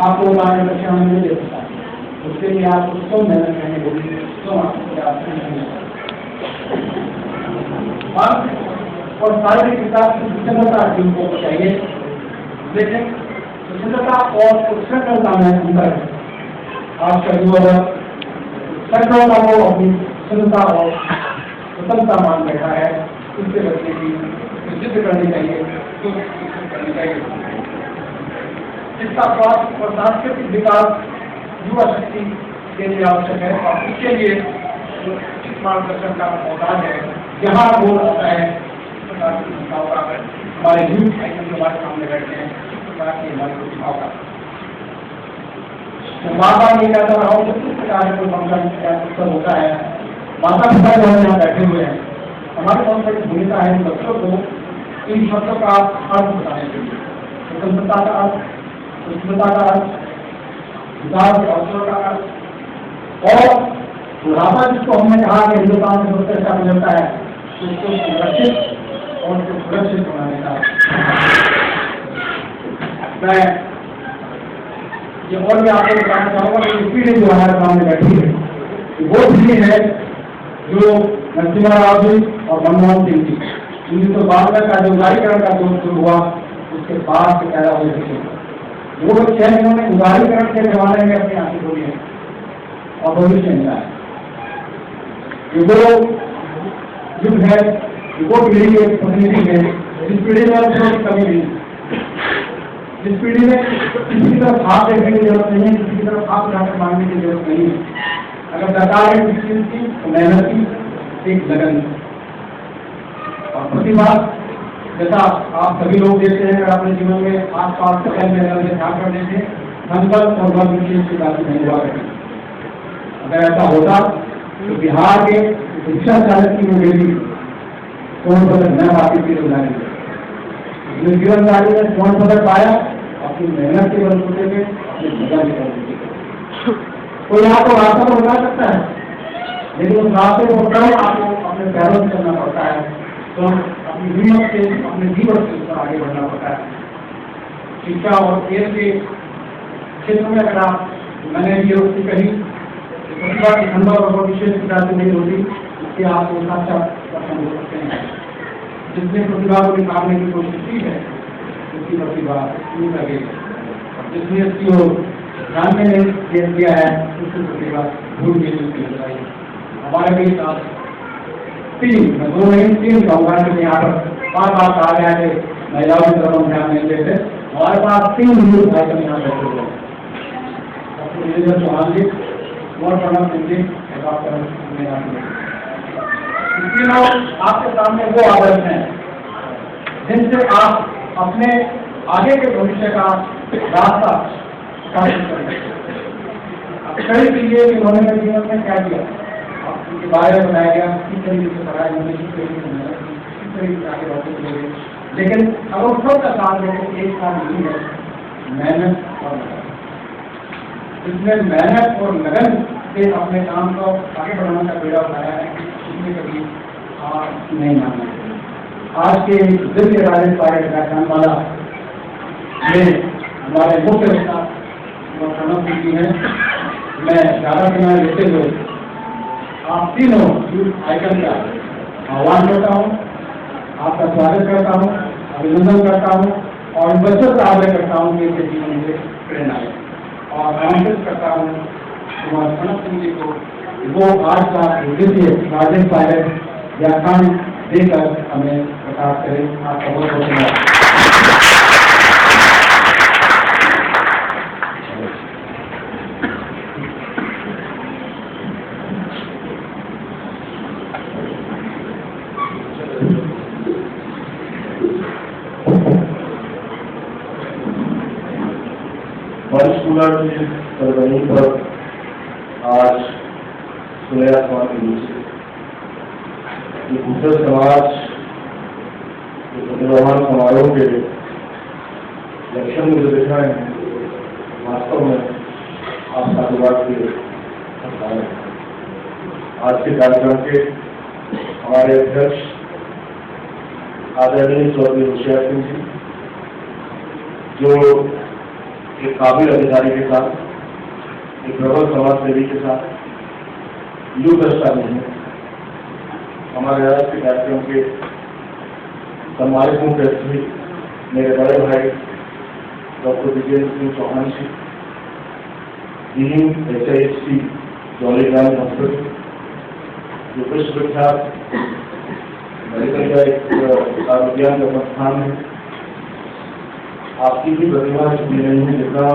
आपको मार्गदर्शन नहीं दे सकता, उसके लिए आपको स्वयं मेहनत करनी होगी, स्वयं आपको प्रयास करना और शारीरिक विकास की विषमता जिनको चाहिए, लेकिन विषमता और उत्कृष्टता में अंतर है। आपका युवा सफलता को अपनी विषमता और स्वतंत्रता मान बैठा है, उससे बचने की सिद्ध करनी चाहिए, तो करनी चाहिए। इसका स्वास्थ्य और सांस्कृतिक विकास युवा शक्ति के लिए आवश्यक है और इसके लिए उचित मार्गदर्शन का मोहताज है। यहाँ रोल होता है हमारे यूथ आइकन के हमारे सामने बैठे हैं, ताकि हमारे प्रतिभाव का बार बार ये कहता रहा हूँ कि किस प्रकार का फंक्शन होता है। माता पिता जो है यहाँ बैठे हुए हैं, हमारे पास बड़ी भूमिका है बच्चों को इन शब्दों का अर्थ बताने के लिए। स्वतंत्रता का अर्थ, स्वतंत्रता का अर्थ, विकास के अवसरों का अर्थ और बुढ़ापा जिसको हमने कहा कि हिंदुस्तान में सबसे अच्छा मिलता है, उसको सुरक्षित और सुरक्षित बनाने का मैं ये और भी आपको बताना चाहूँगा कि पीढ़ी जो हमारे सामने बैठी है वो पीढ़ी है जो नरसिम्हा राव जी और मनमोहन सिंह जी 1992 का जो उदारीकरण का दौर शुरू हुआ उसके बाद से पैदा हुए थे। वो लोग 6 महीनों में उदारीकरण के जमाने में अपनी आंखें खोली है और भविष्य मिला है। वो युग है, वो पीढ़ी के प्रतिनिधि है जिस पीढ़ी में कमी नहीं, जिस पीढ़ी में किसी की तरफ हाथ देखने की जरूरत नहीं है, किसी की तरफ हाथ उठाकर मांगने की जरूरत नहीं है। अगर सरकार ने किसी चीज की तो मेहनत की, एक लगन और प्रतिभा, जैसा आप सभी लोग देखते हैं अगर अपने जीवन में आस पास में ध्यान कर देते संकल्प और बल विशेष की बात नहीं हुआ करती। अगर ऐसा होता तो बिहार के शिक्षा चालक की बेटी स्वर्ण पदक न पाती थी अपने जीवनदारी में स्वर्ण पदक पाया, अपनी मेहनत के बलबूते पे अपनी मजा निकाल दी। कोई आपको रास्ता तो बता सकता है, लेकिन उस रास्ते को क्रम आपको अपने पैरों से चलना पड़ता है, तो अपनी हिम्मत से अपने जीवन से ऊपर आगे बढ़ना पड़ता है। शिक्षा और खेल के क्षेत्र में अगर आप मैंने ये रोटी कही प्रतिभा की खंडा और विशेष प्रकार से नहीं होती, इसके आपको साक्षात दर्शन हो सकते हैं। जिसने प्रतिभा को निकालने की कोशिश की है उसकी प्रतिभा नहीं लगेगी, जिसने इसकी ओर ध्यान में नहीं दिया है उसकी प्रतिभा भूल गई उसकी बताई। हमारे बीच आज 3 कहूँगा कि यहाँ पर बार बार कहा गया कि महिलाओं की तरफ हम ध्यान नहीं देते। हमारे पास 3 यूथ आइकन यहाँ बैठे हुए हैं, डॉक्टर चौहान जी, कुंवर प्रणब सिंह जी, आपके सामने वो आदर्श हैं जिनसे आप अपने आगे के भविष्य का रास्ता स्थापित करेंगे। कई चीजें उन्होंने मेरे जीवन में क्या किया उनके बारे में बताया गया, किस तरीके से पढ़ाया उन्होंने, किस तरीके से मेहनत की, किस तरीके से आगे बढ़ते चले गए। लेकिन अगर सबका साथ लोगों एक साथ नहीं है, मेहनत और लगन। जिसने मेहनत और लगन से अपने काम को आगे बढ़ाने का बेड़ा उठाया है उसने कभी हार नहीं मानना चाहिए। आज के दिन के राजनीतिक पार्टी व्याख्यान वाला ये हमारे मुख्य नेता प्रणब सिंह जी हैं। मैं ज़्यादा समय लेते हुए आप तीनों यूथ आइकन का आह्वान करता हूँ, आपका स्वागत करता हूँ, अभिनंदन करता हूँ और बच्चों का आग्रह करता हूँ कि इनके जीवन में प्रेरणा है और आमंत्रित करता हूँ कुमार प्रणब सिंह जी को वो आज का द्वितीय राजनीतिक पायलट व्याख्यान देकर हमें प्रकाश करें। आपका बहुत बहुत धन्यवाद। सरगर्मी पर आज सुनहरा समाज के नीचे गुर्जर समाज के प्रतिभावान समारोह के लक्षण में जो देखा है वास्तव में आप साधुवाद के आज के कार्यक्रम के हमारे अध्यक्ष आदरणीय स्वर्गीय होशियार सिंह जी जो एक काबिल अधिकारी के साथ, एक प्रबल समाज सेवी के साथ यूं दृष्टा नहीं है। हमारे राष्ट्रीय कार्यक्रम के सम्मानित मुख्य अतिथि मेरे बड़े भाई doctor Vijendra Singh Chauhan ji, dean SIHC Jolly Grant hospital, जो विश्वविख्यात मेडिकल का एक विज्ञान का संस्थान है। आपकी भी प्रतिभा छुपी नहीं है, जितना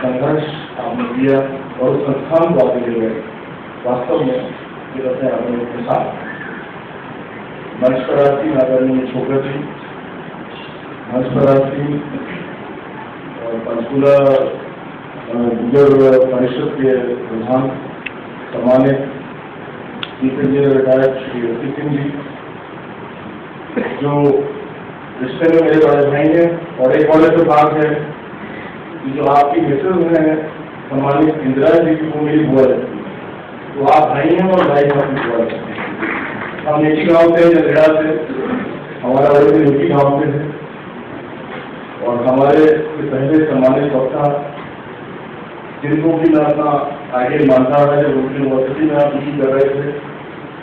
संघर्ष आपने किया और उस संस्थान को आगे ले गए, वास्तव में ये रहते हैं अपने के साथ। मंच पर आती आदरणीय छोकर जी, मंच पर आती पंचकूला गुजर परिषद के प्रधान सम्मानित chief engineer retired Shri Rishi Singh ji, जो रिश्ते में मेरे बड़े भाई हैं, और एक बड़े से बात है कि जो आपकी मिसेज हैं सम्मानित इंदिरा जी की, वो मेरी बुआ लगती है। तो आप भाई हैं और भाई आपकी बुआ लगती है। हम एक ही गाँव से, जगड़ा से, हमारा बड़े एक ही गाँव से है, और हमारे पहले सम्मानित वक्ता जिनको भी मैं अपना आगे मानता है, जब उनकी यूनिवर्सिटी में आप पीजी कर रहे थे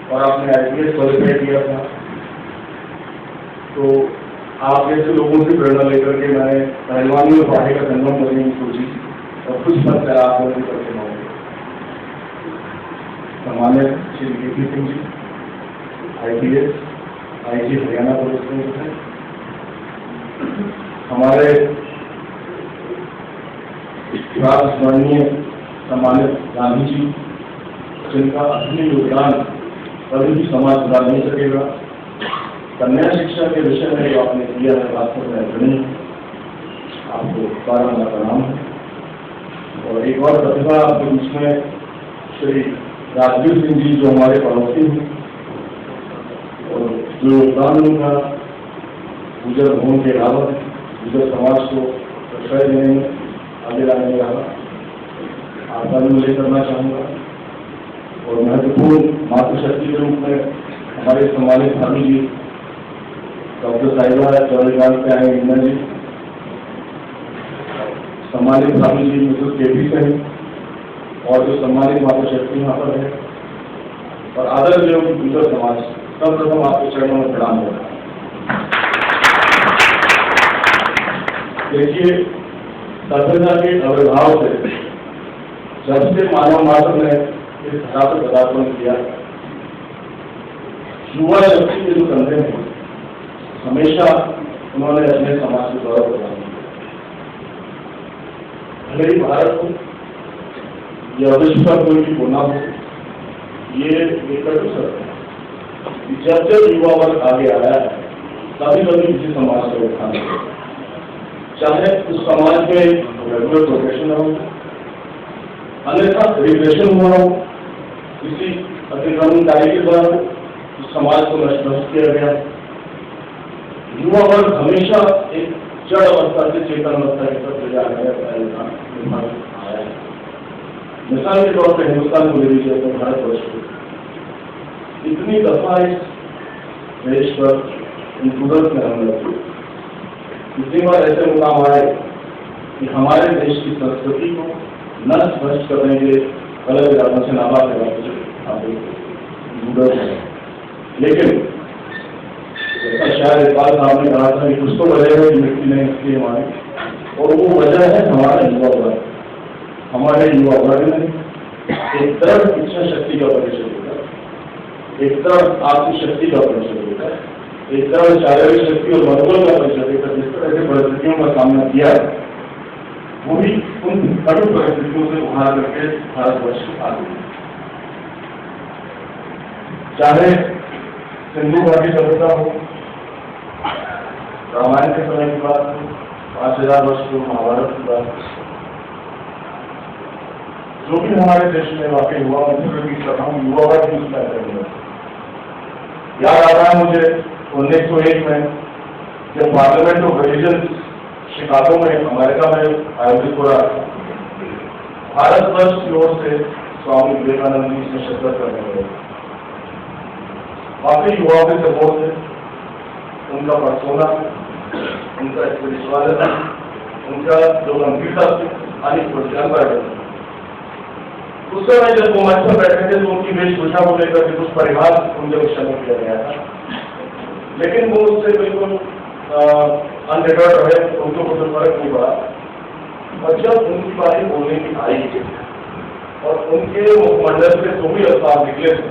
और आपने IPS क्वालिफाई किया था, तो आप जैसे लोगों से प्रेरणा लेकर के मैंने पहलवानी और पढ़ाई का संगम करने की सोची और कुछ पद तैयार करके करके मांगे। सम्मानित Shri KP Singh ji, IPS IG Haryana police में हैं, हमारे स्मरणीय सम्मानित गांधी जी, जिनका अपनी योगदान कभी भी समाज सुधार नहीं सकेगा। कन्या शिक्षा के विषय में जो आपने किया है, वास्तव में अग्रणी, आपको बारम्बार प्रणाम है। और एक और प्रतिभा आपके बीच में श्री राजवीर सिंह जी, जो हमारे पड़ोसी हैं और जो योगदान उनका गुजर भवन के अलावा गुजर समाज को प्रश्रय देने में, आगे लाने में रहा, आपका भी उल्लेख करना चाहूँगा। और महत्वपूर्ण मातृशक्ति के रूप में हमारे सम्मानित भाभी जी डॉक्टर साहिबा जॉलीग्रांड से आए मीना जी, सम्मानित भाभी जी मिसेस KP से, और जो सम्मानित मातृशक्ति यहाँ पर है, और आदर जो गुजर समाज, सर्वप्रथम आपके चरणों में प्रणाम करता हूँ। देखिए, सभ्यता के आविर्भाव से जब से मानव मात्र ने इस धरा पर पदार्पण किया, युवा शक्ति के जो कंधे हैं, हमेशा उन्होंने अपने समाज को गौरव प्रदान किया। भले ही भारत को या विश्व का कोई भी कोना हो, ये एक कटु सत्य है। जब जब युवा वर्ग आगे आया है, तभी कभी किसी समाज का उत्थान है, चाहे उस समाज में रेगुलर प्रोफेशन हो, अन्यथा रिग्रेशन हुआ हो, किसी अतिक्रमणकारी के द्वारा उस समाज को नष्ट किया गया। युवा वर्ग हमेशा एक जड़ अवस्था से चेतन अवस्था की तरफ ले जाकर आया है। मिसाल के तौर पर हिंदुस्तान को ले लीजिए, तो भारतवर्ष को इतनी दफा इस देश पर इंट्रूडर्स ने हमला किया, इतनी बार ऐसे मुकाम आए कि हमारे देश की संस्कृति को नष्ट भ्रष्ट करने के अलग इरादों से नाबा लेकिन शायद इकबाल साहब ने कहा था कि कुछ तो वजह है कि मिट्टी नहीं इसलिए हमारी, और वो वजह है हमारा युवा वर्ग। हमारे युवा वर्ग ने एक तरफ इच्छा शक्ति का परिचय देता है, एक तरफ आर्थिक शक्ति का परिचय देता है, एक तरफ शारीरिक शक्ति और मनोबल का परिचय देता है। जिस तरह से परिस्थितियों का सामना किया, वो भी उन कठोर परिस्थितियों से उभार करके भारतवर्ष को आगे, चाहे सिंधु घाटी सभ्यता हो, रामायण के समय की बात हो, 5000 वर्ष पूर्व महाभारत की बात हो, जो भी हमारे देश में वाकई हुआ, युवा वर्ग ही उसका करेंगे। याद आ रहा है मुझे 1901 में जब पार्लियामेंट ऑफ रिलीजन शिकागो में अमेरिका में आयोजित हो रहा था, भारतवर्ष की ओर से स्वामी विवेकानंद जी इसमें शिरकत करने लगे। काफी युवाओं के सपोर्ट है, उनका पर्सोना, उनका स्पिरिचुअलिटी उनका जो गंभीरता थी आनी प्रोत्साहन पर उस समय जब वो मंच पर बैठे थे तो उनकी वेशभूषा को लेकर के कुछ परिहास उनके विषय में किया गया था, लेकिन वो उससे बिल्कुल अनडिटर्ड रहे, उनको कुछ फर्क नहीं पड़ा। और जब उनकी बारी बोलने की आई और उनके मुखमंडल से जो भी अल्फाज निकले थे,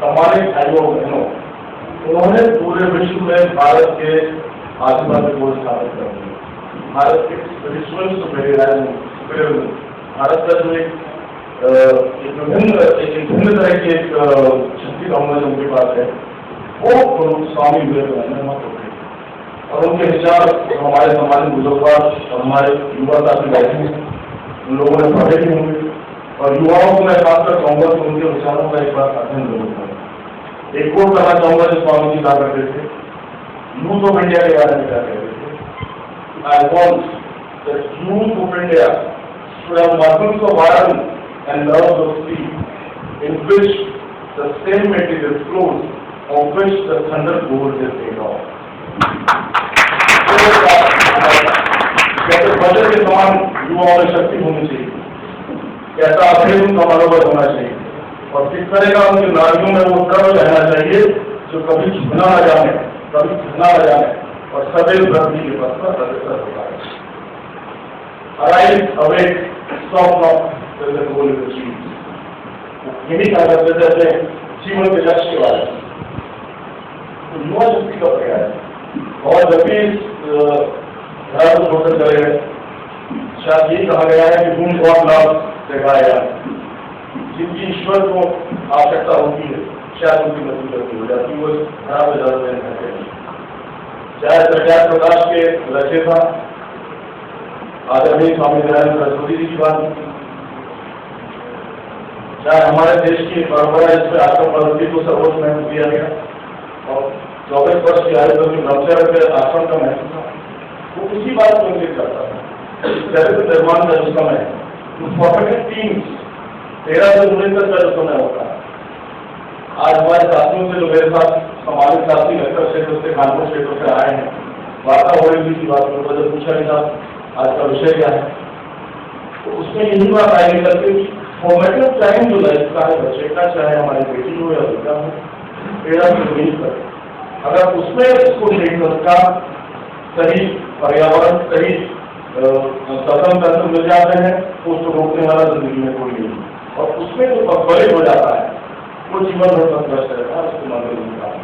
हमारे भाइयों बहनों, उन्होंने पूरे विश्व में भारत के आदिवासी को स्थापित कर दिया। भारत के स्पिरिचुअल सुपीरियर, भारत का जो एक भिन्न तरह की एक शक्ति का जो उनके पास है, वो स्वामी विवेकानंद होते और उनके विचार हमारे समाज में बुजुर्गवार और हमारे युवा साथी बैठे हैं, उन लोगों ने पढ़े भी होंगे और युवाओं को मैं खासकर कहूँगा कि उनके विचारों का एक बार अध्ययन जरूर करें। एक और करना चाहूँगा जो स्वामी जी कहा करते थे, यूथ ऑफ इंडिया के बारे में क्या कहते थे, I want the youth of India should have muscles of iron and nerves of steel, in which the same material flows, of which the thunderbolt is made of. जैसे budget के समान युवाओं में शक्ति होनी चाहिए, कैसा अभेद उनका मनोबल होना चाहिए और किस तरह का उनकी नारियों में वो कर्म रहना चाहिए जो कभी झुकना न जाने, कभी झुकना न जाने और सदैव वृद्धि के पथ पर अग्रसर होता है। Arise, awake, stop not till the goal is achieved. यही कहा करते थे अपने जीवन के लक्ष्य के बारे में। तो युवा शक्ति का प्रयास और जब भी घर को छोड़कर चले गए, शायद यही कहा गया है कि whom God loves दिखाएगा, जिनकी ईश्वर को आवश्यकता होती है शायद उनकी मृत्यु करती हो जाती, वो खराब हो जाते हैं। चाहे प्रकाश प्रकाश के रचयिता आदरणीय स्वामी दयानंद सरस्वती जी की बात, चाहे हमारे देश की परंपरा जिसमें आश्रम पद्धति को सर्वोच्च महत्व दिया गया और 24 वर्ष की आयु तक ब्रह्मचर्य के आश्रम का महत्व था, वो उसी बात को इंगित करता है। चरित्र निर्माण का जो समय है, परफेक्ट टीम्स 13 से 19 तक का जो समय होता है। आज हमारे साथियों से जो मेरे साथ सामाजिक साथी नक्सल क्षेत्र से, कानपुर क्षेत्र से आए हैं, वार्ता हो रही थी, बात को जब पूछा नहीं था आज का विषय क्या है, तो उसमें यही बात आएगी करके फॉर्मेटिव टाइम जो लाइफ का है बच्चे का, चाहे हमारी बेटी हो या बेटा हो, 13 से 19 तक, अगर उसमें उसको सही संस्कार, सही पर्यावरण, सही सतम तंत्र मिल जाते हैं तो उसको रोकने वाला जिंदगी में कोई नहीं, और उसमें जो पकड़े हो जाता है वो जीवन भर संघर्ष रहता है, उसको मंदिर मिलता है।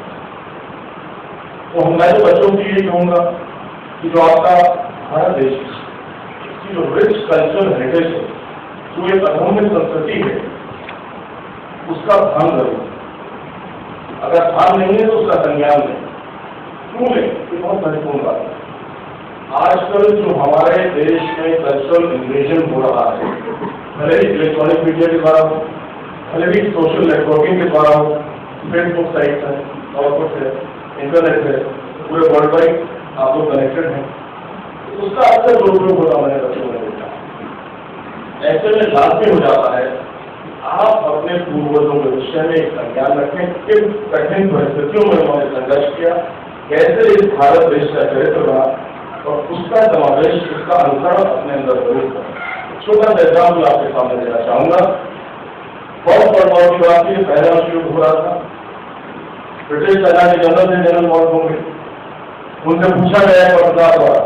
तो मैं तो बच्चों की यही कहूँगा कि जो आपका हमारा देश की जो रिच कल्चरल हेरिटेज है, जो एक अमूल्य संस्कृति है, उसका ध्यान करो। अगर ध्यान नहीं है तो उसका संज्ञान लें, क्यों लें, ये बहुत महत्वपूर्ण बात है। आजकल जो हमारे देश में कल्चरल इन्वेजन हो रहा है, भले ही इलेक्ट्रॉनिक मीडिया के द्वारा हो, भले ही सोशल नेटवर्किंग के द्वारा हो, फेसबुक साइट है और कुछ है, इंटरनेट है, पूरे वर्ल्ड वाइड आप लोग कनेक्टेड हैं, उसका अक्सर दुरुपयोग होता मैंने बच्चों में देखा। ऐसे में लाजमी हो जाता है आप अपने पूर्वजों के विषय में एक संज्ञान रखें, किन कठिन परिस्थितियों में उन्होंने संघर्ष किया, कैसे इस भारत देश का चरित्र बना और उसका समावेश, उसका अनुकरण अपने अंदर जरूर करें। छोटा सा एग्जाम्पल आपके सामने देना चाहूंगा। बहुत बड़माओं की बात थी, पहला शुरू हो रहा था, ब्रिटिश अटॉर्नी जनरल से जनरल मौत हो गई, उनसे पूछा गया है पत्रकार द्वारा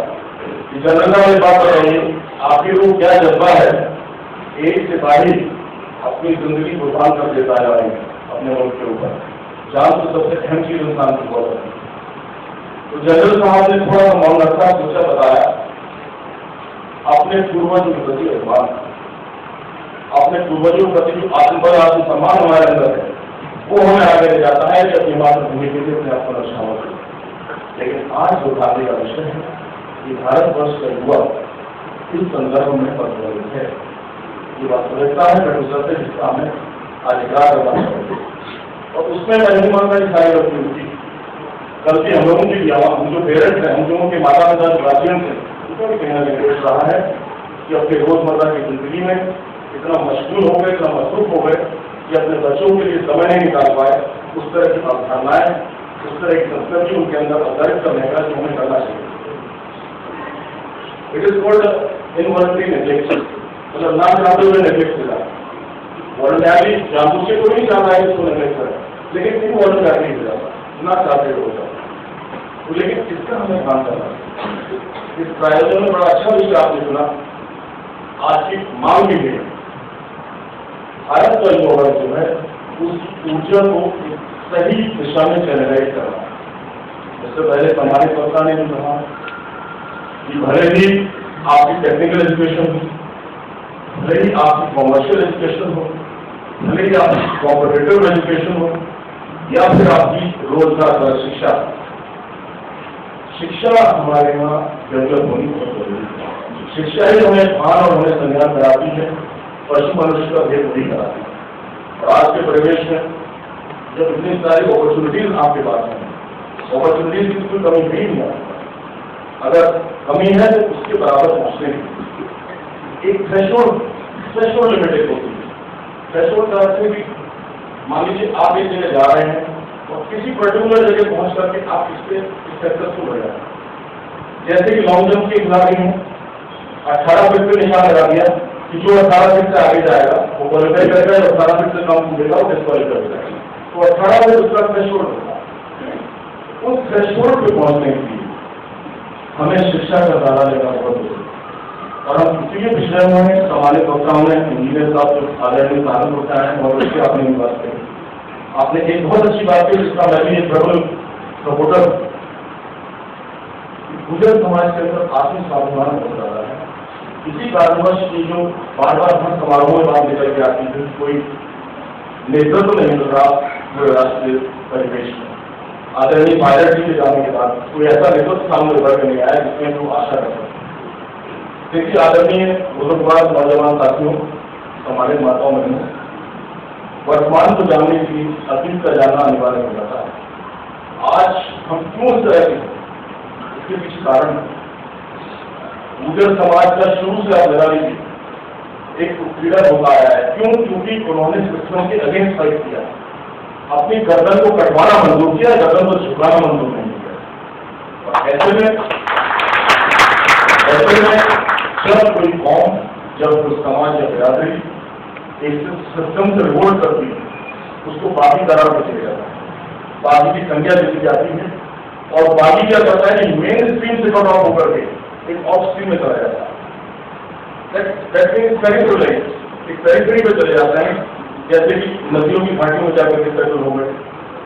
कि जनरल साहब एक बात बताइए, आपके को क्या जज्बा है, एक सिपाही अपनी जिंदगी कुर्बान कर देता है अपने मुल्क के ऊपर, जान तो सबसे अहम चीज इंसान की बहुत है। तो जनरल साहब ने थोड़ा सा मौन रखा, सोचा, बताया अपने पूर्वजों के प्रति अभिमान, अपने पूर्वजों के प्रति जो आत्मबल, आत्मसम्मान हमारे अंदर है, वो हमें आगे ले जाता है कि अपनी मातृभूमि के लिए अपने आप को रक्षा हो। लेकिन आज जो भाग्य का विषय है कि भारतवर्ष का युवा इस संदर्भ में प्रतिबंधित है, ये वास्तविकता है प्रकृति से, जिसका हमें अधिकार करना चाहिए। और उसमें मैं नहीं मानता कि सारी गलती होती, गलती हम लोगों की भी, हम जो पेरेंट्स हैं, हम लोगों के माता पिता जो गार्जियन हैं, उनको भी कहीं ना कहीं दोष रहा है कि अपने रोजमर्रा की जिंदगी में इतना मशगूल हो गए, इतना मसरूफ हो गए कि अपने बच्चों के लिए समय नहीं निकाल पाए उस तरह की अवधारणाएं, उस तरह की संस्कृति उनके अंदर अवतरित करने का जो हमें करना चाहिए। It is called involuntary neglection, मतलब ना चाहते हुए नेग्लेक्ट करा। वॉलंटरी जानबूझ के कोई नहीं चाहता है इसको नेग्लेक्ट करें, लेकिन इनवॉलंटरी हो जाता, ना चाहते हुए हो जाता। तो लेकिन इसका हमें ध्यान करना है। इस प्रायोजन में बड़ा अच्छा विषय आपने सुना, आज की मांग भी है भारत का युवा वर्ग जो है उस ऊर्जा को सही दिशा में चैनलाइज करना। इससे पहले सम्मानित वक्ता ने भी कहा कि भले ही आपकी टेक्निकल एजुकेशन हो, भले ही आपकी कॉमर्शियल एजुकेशन हो, भले ही आपकी कॉम्पिटिटिव एजुकेशन हो, या फिर आपकी रोजगार पर शिक्षा हमारे यहाँ डेवलप होनी बहुत जरूरी है। शिक्षा ही हमें भान और हमें संज्ञान कराती है, पशु मनुष्य का भेद नहीं कराती है। और आज के परिवेश में जब इतनी सारी अपॉर्चुनिटीज आपके पास हैं, अपॉर्चुनिटीज की कोई कमी नहीं है, अगर कमी है तो उसके बराबर पहुंचने की एक थ्रेशोल्ड लिमिटेड होती है। थ्रेशोल्ड का अर्थ है कि मान लीजिए आप एक जगह जा रहे हैं और किसी पर्टिकुलर जगह पहुंच करके आप इससे सक्सेसफुल हो जाए। जैसे कि लॉन्ग जंप की खिलाड़ी हैं, 18 फीट पे निशान लगा दिया कि जो 18 फीट से आगे जाएगा वो क्वालिफाई करेगा, और 18 फीट से कम कूदेगा वो डिस्क्वालीफाई हो जाएगा। तो 18 फीट उसका थ्रेशोल्ड होगा। उस थ्रेशोल्ड पे पहुंचने के लिए हमें शिक्षा का सहारा लेना बहुत जरूरी है। और हम इसीलिए पिछले में सम्मानित वक्ताओं ने इंजीनियर साहब जो आदरणीय साधन होता है और उसकी आपने बात करी, आपने एक बहुत अच्छी बात की जिसका मैं भी एक प्रबल सपोर्टर। गुजर समाज के अंदर आत्म स्वाभिमान बहुत ज्यादा है। इसी कारणवश की जो बार बार हर समारोह में बात निकल के आती है, कोई नेतृत्व नहीं मिल रहा पूरे राष्ट्रीय परिवेश में। आदरणीय पायलट जी के जाने के बाद कोई ऐसा नेतृत्व सामने उभर के नहीं आया जिसमें जो आशा कर सकते। देखिए आदरणीय बुजुर्गवार नौजवान साथियों, हमारे माताओं बहनों, वर्तमान को जानने के लिए अतीत का जानना अनिवार्य हो जाता है। आज हम क्यों इस तरह के, इसके पीछे कारण गुजर समाज का शुरू से आप लगा लीजिए एक उत्पीड़न होता आया है। क्यों? क्योंकि उन्होंने सिस्टम के अगेंस्ट फाइट किया, अपनी गर्दन को कटवाना मंजूर किया, गर्दन को झुकाना मंजूर नहीं किया। और ऐसे में जब कोई कौम, जब कोई समाज या बिरादरी एक सिस्टम से रिवोल्ट करती है, उसको बाकी दरार में चले जाता है, बाकी की संख्या दी जाती है, और बाकी क्या करता है कि मेन स्ट्रीम से कट ऑफ होकर के एक ऑफ स्ट्रीम में चला जाता है। एक पेरिफेरी में चले जाते हैं, जैसे कि नदियों की घाटियों में जाकर के सेटल हो गए,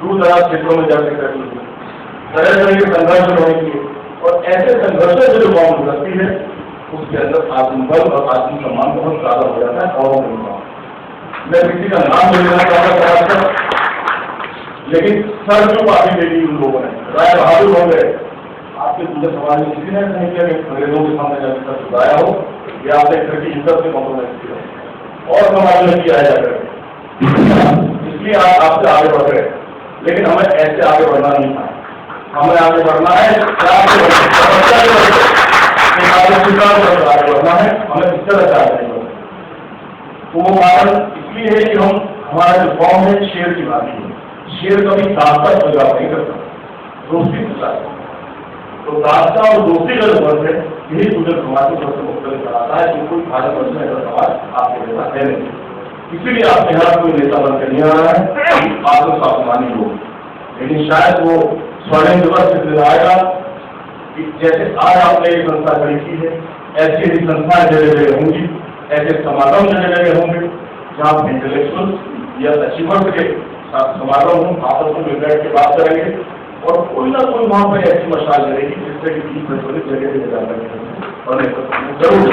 दूर दराज क्षेत्रों में जाकर सेटल हो गए, तरह तरह के संघर्ष होने के। और ऐसे संघर्षों से जो कौम गुजरती है उसके अंदर आत्मबल और आत्मसम्मान बहुत ज्यादा हो जाता है। और मैं किसी का नाम नहीं लेना चाहता, लेकिन सर जो पार्टी दे दी उन लोगों ने, राय बहादुर हो गए, आपके पूरे समाज में किसी ने नहीं किया कि अंग्रेजों के सामने जाकर सर झुकाया हो या आपने घर की इज्जत से कॉम्प्रोमाइज किया और समाज में किया जाकर, इसलिए आप आपसे आगे बढ़ रहे। लेकिन हमें ऐसे आगे बढ़ना नहीं था, हमें आगे बढ़ना है आगे बढ़ना है, हमें इस तरह से आगे नहीं बढ़ना। तो वो कारण इसलिए है कि हम, हमारा जो कौम है शेर की भांति है, शेर कभी दास्ता स्वीकार नहीं करता, दोस्ती स्वीकार करता। तो दास्ता और दोस्ती का जो वर्ग है यही गुजर समाज को सबसे मुख्तलिफ बनाता है, कि कोई भारत वर्ष में ऐसा समाज आपके जैसा है नहीं। इसीलिए आपके यहाँ कोई नेता बनकर नहीं आ रहा है, आपको स्वाभिमानी लोग, लेकिन शायद वो स्वर्णिम दिवस इस दिन आएगा कि जैसे आज आपने ये संस्था खड़ी की है, ऐसी ही संस्थाएं जगह जगह होंगी, ऐसे समागम जगह जगह होंगे जहाँ इंटेलेक्चुअल या अचीवर्स के समागम हों, आपस में मिल बैठ के बात करेंगे, और कोई ना कोई वहाँ पर ऐसी मशाल करेगी जिससे कि बीच प्रचलित जगह जगह जा सकें। और जरूर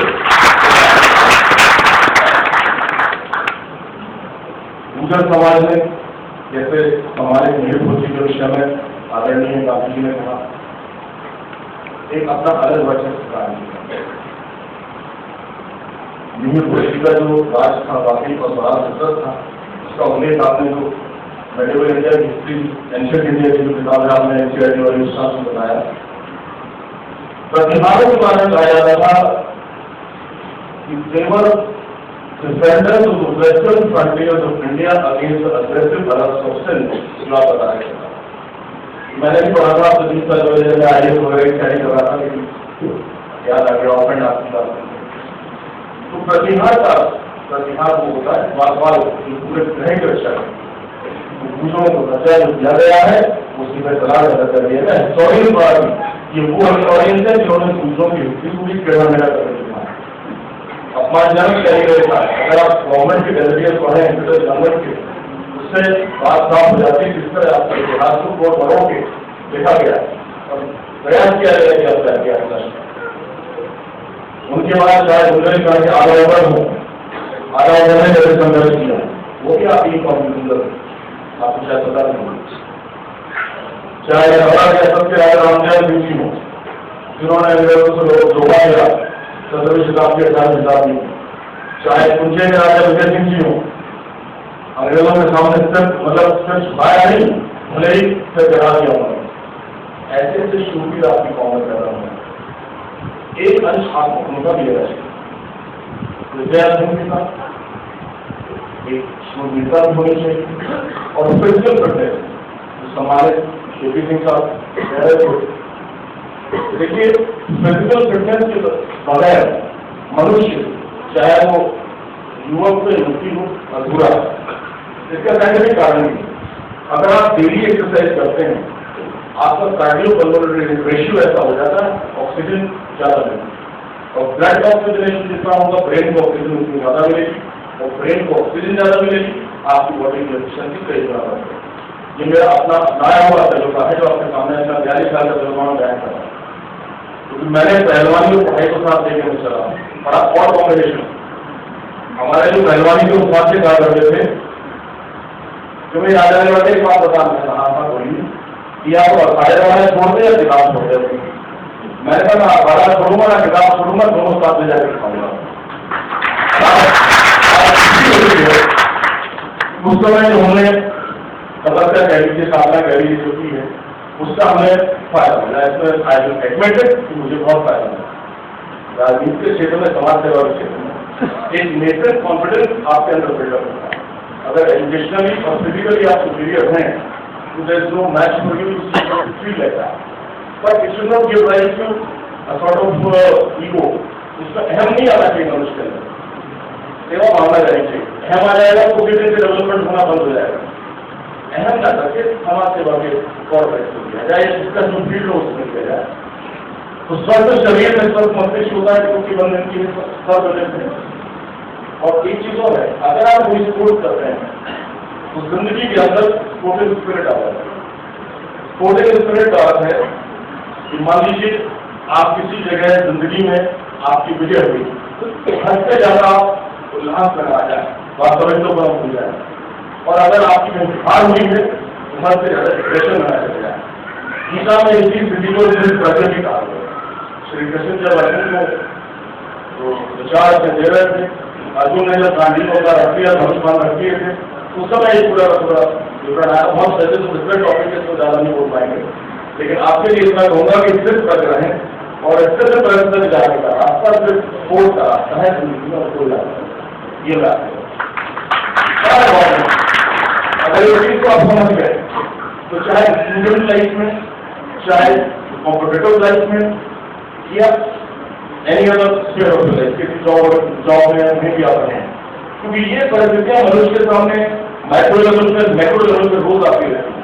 गुजर समाज में जैसे हमारे नील भोजी के विषय में आदरणीय गांधी जी ने कहा, एक अपना अलग वर्चस्व कार्य किया। नील भोजी का जो राज था वाकई और बड़ा सशक्त था, उसका उल्लेख आपने जो मेडिवल इंडिया की हिस्ट्री, एंशिएंट इंडिया की जो किताब है आपने एनसीईआरटी वाली उसका बताया, प्रतिभाओं के बारे में कहा जाता था कि they were defenders of the western frontiers of India against the aggressive Arab substance, जो आप बताया गया था। मैंने भी पढ़ा था, तो जिसका जो है आईएएस वगैरह की तैयारी कर रहा था, लेकिन याद आ गया ऑफेंड आपकी बात। तो प्रतिभा वो होता है वास्तव जो पूरे ग्रह की रक्षा है, दूसरों को बचा जो दिया गया है उसी पर सलाह कर दिया है। हिस्टोरियन द्वारा ये वो हिस्टोरियंस है जिन्होंने दूसरों की हिस्ट्री पूरी प्रेरणा मेरा कर दिया है। अपमानजनक तरीके है, अगर आप गवर्नमेंट के गैजेटियर्स पढ़ें गवर्नमेंट के, उससे बात साफ हो जाती है किस तरह आपके इतिहास को बहुत बड़ों के देखा गया और प्रयास किया गया कि आप क्या उनके बाद शायद उन्होंने कहा कि आधा उन्होंने जैसे संघर्ष किया, वो भी आपकी कॉम्पिटिशन आपको शायद पता नहीं। चाहे हमारे सबके राजा रामचंद्र सिंह जी हो जिन्होंने अंग्रेजों से धोखा दिया 17वीं शताब्दी 18वीं शताब्दी में, चाहे उनके राजा विजय सिंह जी हो अंग्रेजों के सामने सिर्फ छुपाया नहीं भले ही फिर गिरा दिया उन्होंने। ऐसे ऐसे शूरवीर आपकी कौम में पैदा हुए, एक अंश आपको उनका भी है विजय सिंह जी का एक शूरवीरता भी होनी चाहिए और फिजिकल फिटनेस जो हमारे केपी सिंह साहब। देखिए फिजिकल फिटनेस के बगैर मनुष्य चाहे वो युवक हो युवती हो अधूरा है। इसका साइंटिफिक कारण नहीं, अगर आप डेली एक्सरसाइज करते हैं आपका कार्डियोपल्मोनरी रेशियो ऐसा हो जाता है ऑक्सीजन ज्यादा मिलेगी और ब्लड ऑक्सीजनेशन जितना होगा ब्रेन को ऑक्सीजन उतनी ज्यादा मिलेगी और ब्रेन को ऑक्सीजन ज्यादा मिलेगी, आपकी बॉडी की एफिशिएंसी कई गुना बढ़ेगी। ये मेरा अपना नया हुआ तजुर्बा है जो आपके सामने अपना 42 साल का तजुर्बा में बयान कर रहा हूँ, क्योंकि मैंने पहलवानी को पढ़ाई को साथ देखे में चला बड़ा और कॉम्बिनेशन। हमारे जो पहलवानी के उत्पाद से कहा करते थे कि भाई राजा ने वाले एक बात बता मैं बोली कि आप अखाड़े वाले छोड़ दे या किताब छोड़ दे। मैंने कहा मैं अखाड़ा छोड़ूंगा ना किताब छोड़ूंगा, दोनों साथ ले जाकर खाऊंगा। उस समय उन्होंने तपस्या कह लीजिए साधना कह लीजिए जो की है उसका हमें फायदा मिला। इसमें आई एडमिटेड कि मुझे बहुत फायदा मिला। राजनीति के क्षेत्र में समाज सेवा के क्षेत्र में एक नेचर कॉन्फिडेंस आपके अंदर बिल्डअप होता है। अगर एजुकेशनली और फिजिकली आप सुपीरियर हैं तो there is no match for you to feel like that, but it should not give rise to a sort of ego. इसका अहम नहीं आना चाहिए मनुष्य के अंदर, सेवा भावना रहनी चाहिए। अहम आ जाएगा तो फिर से डेवलपमेंट होना बंद हो जाएगा। अहम ना करके समाज सेवा के तौर पर किया जाए, इसका जो फील्ड हो उसमें किया जाए। तो स्वस्थ शरीर में स्वस्थ मस्तिष्क होता है क्योंकि बंधन की सब वजह से। और एक चीज और है, अगर आप कोई स्पोर्ट्स करते हैं तो जिंदगी के अंदर स्पोर्टिंग स्पिरिट आता है। स्पोर्टिंग स्पिरिट का अर्थ है कि मान लीजिए आप किसी जगह जिंदगी में आपकी विजय हुई, हंसते ज्यादा आप उल्लास लगा जाए, वास्तविक तो बड़ा हो जाए। और अगर आपकी हार हुई है तो हद से ज्यादा डिप्रेशन बना चले जाए। गीता में इसी स्थिति को प्रकृति कहा गया। श्री कृष्ण जब अर्जुन को विचार से दे रहे थे, अर्जुन ने जब गांधी को रख दिया धनुष्मान रख दिए थे, उस समय एक पूरा विवरण आया। बहुत सजे तो डिफरेंट टॉपिक है, इसको ज्यादा नहीं बोल पाएंगे, लेकिन आपके लिए इतना कहूंगा कि सिर्फ तक रहें और इससे से प्रयत्न तक जाने का रास्ता सिर्फ स्पोर्ट का रास्ता है, जिंदगी में कोई रास्ता नहीं। ये रास्ता अगर ये चीज को आप समझ गए तो चाहे स्टूडेंट लाइफ में, चाहे कॉम्पिटिटिव लाइफ में या any other sphere of life, किसी जॉब में भी आप हैं, क्योंकि ये परिस्थितियां मनुष्य के सामने माइक्रो लेवल पे मैक्रो लेवल पे रोज आती रहती है।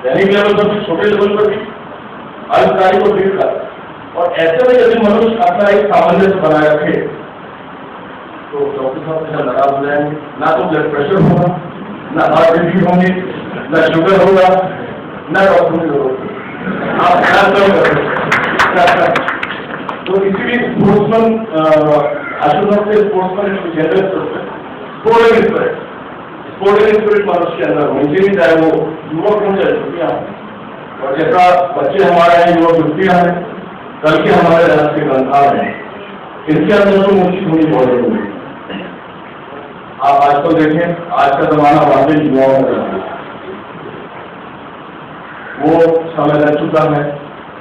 दैनिक लेवल पर भी, छोटे लेवल पर भी, अल्पकारी को देख रहा। और ऐसे में यदि मनुष्य अपना एक सामंजस्य बनाए रखे तो डॉक्टर साहब के साथ नाराज हो जाएंगे, ना तो ब्लड प्रेशर होगा, ना हार्ट डिजीज होंगे, ना शुगर होगा, ना डॉक्टर की जरूरत। आप ध्यान करें। तो इसीलिए स्पोर्ट्समैन आशुतोष से स्पोर्ट्समैन स्पोर्टिंग स्पिरिट मनुष्य के अंदर होनी चाहिए, चाहे वो युवक हो चाहे युवतियां हों। और जैसा बच्चे हमारे हैं, युवक युवतियां हैं, कल के हमारे राष्ट्रीय ग्रंथकार हैं, इनके अंदर तो मूर्छित होनी बहुत जरूरी है। आप आजकल देखें, आज का जमाना वाकई युवाओं का है। वो समय लग चुका है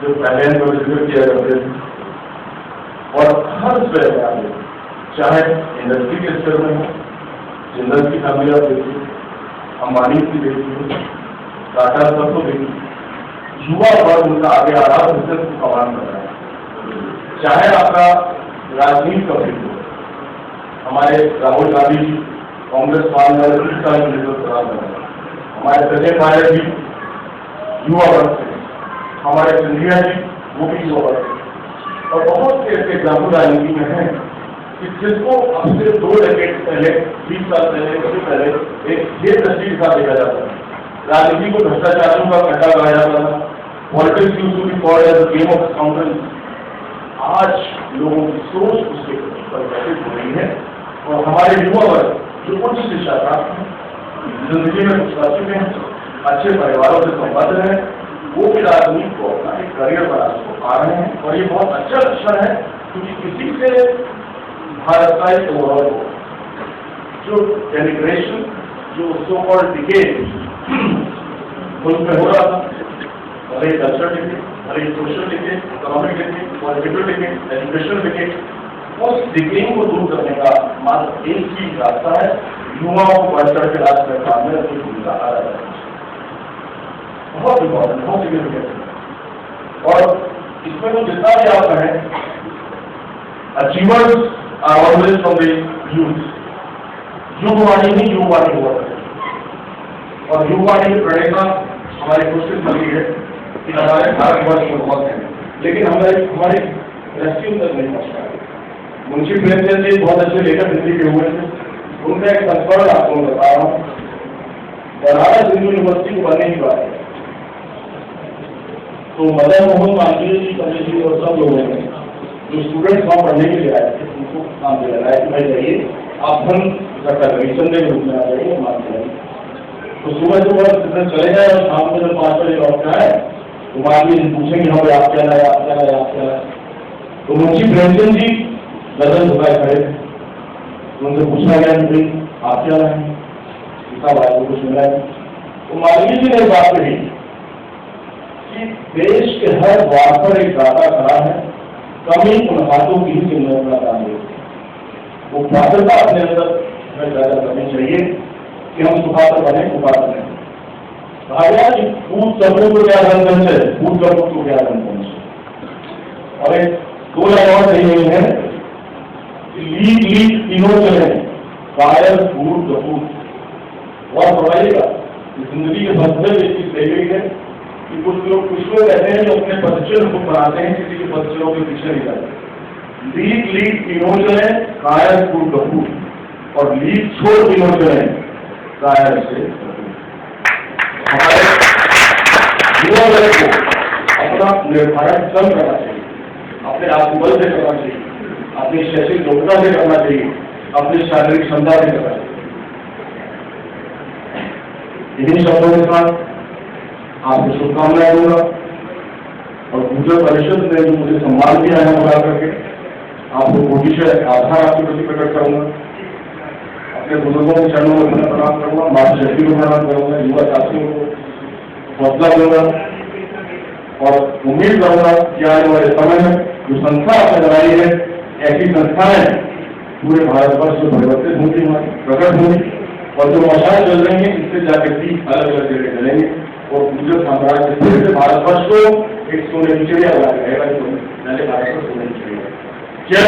जो पहले को जिक्र किया करते थे। और हर स्तर में चाहे इंडस्ट्री के स्तर में हो, जिंदल की फैमिली आप देखिए, अंबानी की देखिए, टाटा सबको देखिए, युवा वर्ग उनका आगे आ रहा है, बिजनेस को कमान कर रहा है। चाहे आपका राजनीति का फिर हमारे राहुल गांधी जी कांग्रेस पार्टी वाले 20 साल के नेतृत्व प्रदान कर रहे हैं, हमारे सचिन पायलट जी युवा वर्ग से, हमारे सिंधिया जी वो भी युवा वर्ग से, और बहुत से ऐसे एग्जाम्पल राजनीति में हैं कि जिसको अब से 2 डेकेड पहले 20 साल पहले कभी पहले एक ये दृष्टि के साथ देखा जाता है। राजनीति को भ्रष्टाचारियों का अड्डा कहा जाता था, politics used to be called as a game of accountants. आज लोगों की सोच उसके प्रति परिवर्तित हो रही है और हमारे युवा वर्ग जो उच्च शिक्षा प्राप्त है, जिंदगी में कुछ कर चुके हैं, अच्छे परिवारों से संबद्ध है, वो भी राजनीति को अपना एक करियर बनाने को आ रहे हैं और ये बहुत अच्छा लक्षण है क्योंकि किसी से भारत का एक ओवरऑल हो जो डेनिग्रेशन जो सो कॉल्ड डिके मुल्क में हो रहा था, भले ही कल्चर डिके, भले ही social decay, economic decay, political decay, educational decay, उस डिकेइंग को दूर करने का मात्र एक ही रास्ता है, युवाओं को बढ़ चढ़ के राष्ट्र में अपनी भूमिका आ रहा है। बहुत इंपॉर्टेंट, बहुत सिग्निफिकेंट। और इसमें तो जितना भी आप कहें, achievers are always from the youth. Yugvani ही युगवाणी हुआ है और युगवाणी की प्रेरणा हमारी कोशिश बनी है कि हमारे भारतवर्ष में बहुत है, लेकिन हमारे रेस्क्यू तक नहीं पहुंच पाए। मुंशी प्रेमचंद जी बहुत अच्छे लेखक हिंदी के हुए थे, उनका एक संस्मरण आपको बता रहा हूँ। बनारस हिंदू यूनिवर्सिटी को बनने की बात है तो मदन मोहन मालवीय जी, कमलेश जी और सब लोगों ने जो स्टूडेंट्स वहाँ पढ़ने के लिए आए थे उनको काम दिया है कि भाई जाइए आप धन इकट्ठा करिए, संडे के रूप में आ जाइए, मान जाइए। तो सुबह सुबह चले जाए और शाम को जब 5 बजे लौट के आए तो मालवीय जी पूछेंगे हाँ भाई आप क्या लाए, आप क्या लाए, आप क्या लाए। तो मुंशी प्रेमचंद जी गर्दन झुकाए खड़े, उनसे पूछा गया कि भाई आप क्या लाए, साहब आपको कुछ मिला है। तो मालवीय जी ने बात कही कि देश के हर द्वार पर एक दाता खड़ा है, कमी उन हाथों की ही जिम्मेदार काम है। वो पात्रता अपने अंदर में ज्यादा करनी चाहिए कि हम सुपात्र बने, कुपात्र बने। भाया कि पूत कपूर को क्या धन करना है, पूत कपूर को क्या धन करना है। और एक 2 लाइन और कही हुई है, लीक लीक तीनों चले, फायर फूड कपूर। और बढ़ाइएगा जिंदगी के भद्दे एक चीज रह गई है कि कुछ लोग कहते हैं जो अपने परिचय को बनाते हैं, किसी के परिचयों के पीछे नहीं जाते। लीक लीक तीनों चले, कायर फूड कपूर, और लीक छोड़ तीनों चले, कायर से हमारे युवा वर्ग को अपना निर्धारण कम करना चाहिए, अपने आत्मबल से करना चाहिए, अपनी शैक्षिक योग्यता से करना चाहिए, अपनी शारीरिक क्षमता से करना चाहिए। इन्हीं शब्दों के साथ आपको शुभकामनाएं दूंगा और पूजा परिषद ने जो मुझे सम्मान दिया है बुला करके आपको कोटि से आभार आपके प्रति प्रकट करूंगा। अपने बुजुर्गों के चरणों में प्रणाम करूंगा, माता शक्ति को प्रणाम करूंगा, युवा साथियों को हौसला दूंगा और उम्मीद करूंगा कि आने वाले समय में जो संस्था आपने बनाई है, ऐसी संस्थाएं पूरे भारतवर्ष में परिवर्तित होंगी, प्रकट होंगी और जो मशाल चल रही है इससे जाकर 30 अलग अलग जगह चलेंगे और पूरे साम्राज्य फिर से भारतवर्ष को एक सोने की चिड़िया बना रहेगा, भारत को सोने की चिड़िया। जय